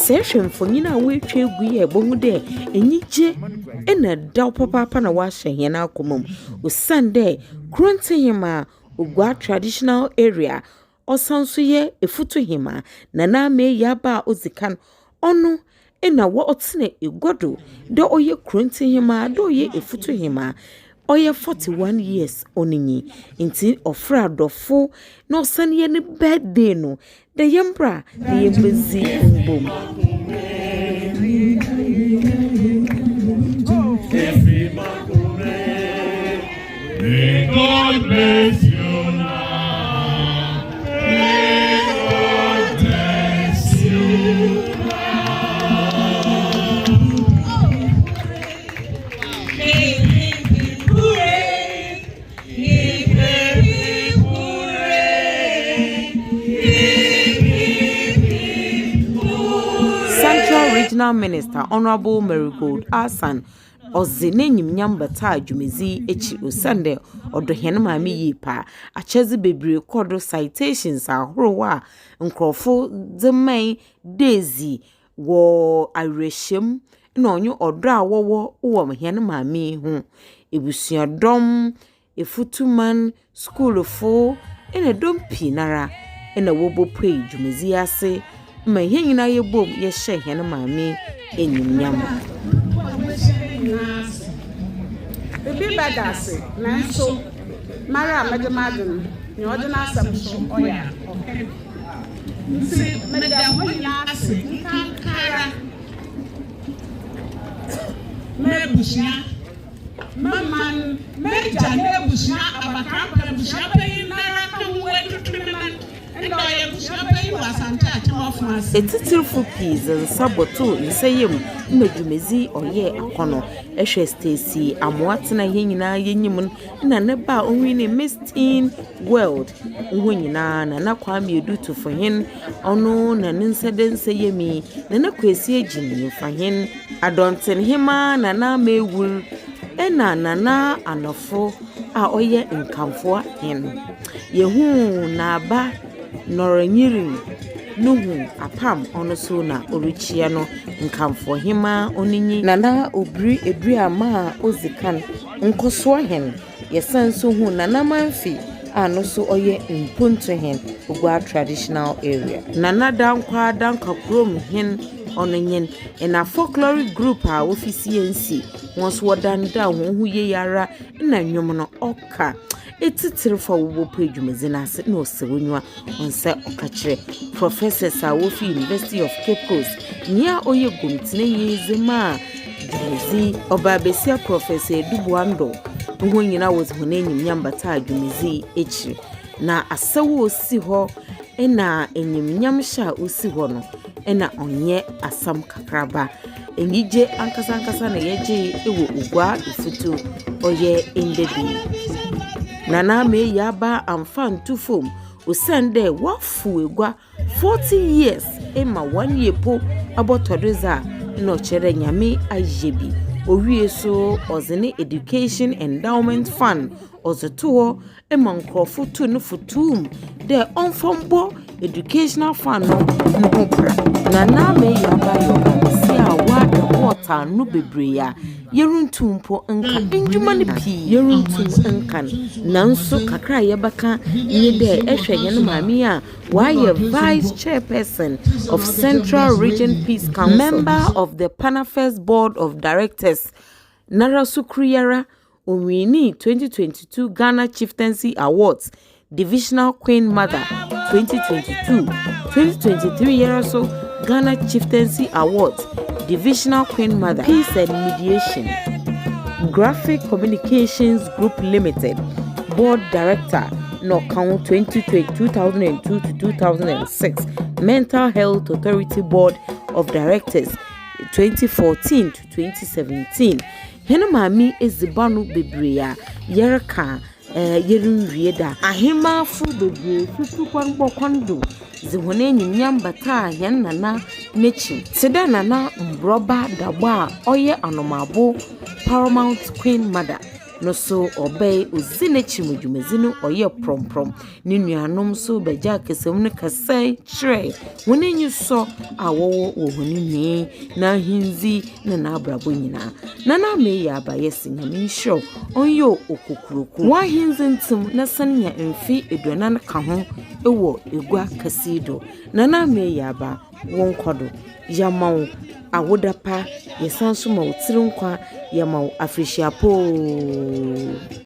session for nyina we twa gu ye bohu de enyije ena daw papa na wa hye na akomam osande Krontehemaa OguaaTrad.Area osanso ye Efutu na Eyiaba ozikan ono ena wo otene egodo de oye Krontehemaa de oye Efutu oye 41 years oninyi inti ofra dofo no sanye ne birthday no de yembra de yembezi mbom. May God bless you now. May God bless you now. Hip, hip, hip, hooray. Hip, hip, hip, hooray. Hip, hip, hip, hooray. Central Regional Minister Honorable Marigold Asan ozine nyimnyam bata adwumezi echi osande odohene mi yipa acheze bebre kodo citations ahorowa nkrofo zeman daisy wo areshem na onyo odo awowo wo mhene maami hu ebusuadom efutuman school fo ene dompi nara ene wobo pray adwumezi ase ma yenyina yebom ye hye hene maami enyimnyam. Baby badase na so mara mademadum ni odina samso oya okay nsi madam wina ase kankara mebusia mamman meja nebusia abakapa busia payin nara kan wetutunan endo ya busia payin wasanta atimofuas etitirfo peas nsaboto nsayem mmedumezi oye akono ehwe Stacy amoatena yenyina yenyim na ne ba onwini Miss Teen World nhonyina na nakwame edutu fohin ono na nsedense yemi na nakwesi ejini fahin Krontehemaa na mewul ena na anofo a oye nkamfo hen yehu na ba noranyiri nuhu apam ono so na oruchia no nkamfo hema oninyi nana obri eduama ozikan nkoso hen yesanso hu nana manfi ano so oye mpunto hen OguaaTrad.Area nana dankwa dankakrom hen onenyen ena folkloric group a officiency once wadanda hu ye yara na nwom no oka etitirfa wo pedwumezi na ase na osewonwa onse okachire professors a wo fi University of Cape Coast nia oye gomtine yezema dwumezi obabesia professor Edubuando nhonyina was honenyi nyambata adwumezi echi na asawo osi ho ena enyimnyam sha osi ho no ena onye asam kakraba enyije ankasa na yeje ewo ugwa Efutu oye indedi nana Eyiaba amfan tufom osande wafu egwa 40 years ema 1 year po abotodoza no chere nyame ajebi owie so ozene education endowment fund ozoto ema nkrofo tu no futum de onfombo educational fund no hopra nana Eyiaba yo si award water no bebreya yeruntumpo nka ndwuma ne pi yeruntum nkan nanso kakra yebaka nye de ehwe yene maami a why vice chairperson of Central Region Peace Council, member of the Panafest Board of Directors Nara Sukriyara Owini 2022 Ghana Chieftaincy Awards Divisional Queen Mother 2022 2023 year so Ghana Chieftaincy Awards Divisional Queen Mother Peace and Mediation Graphic Communications Group Limited Board Director no count 2002 to 2006 Mental Health Authority Board of Directors 2014 to 2017 hene maami ezibanu bebreya yerka yerun wieda ahema fu bebre fufu kwanbo kwando zihone nyinyam bata yan nana nechi seda nana mbroba dagba oye anomabo Paramount Queen Mother no so obey uzine chimudwumezi no oye promprom ne nuanom so beja kesem no kasai chre woni nyuso awowo wo honi ni na hinzi na abrabo nyina nana Eyiaba yesinyame show onyo okukuruku wa hinzi ntim na sanya mfi eduanan ka ho ewo egua kasido nana Eyiaba won kodo yamaw awodapa yesanso ma otiri nkwa yamaw afrihia po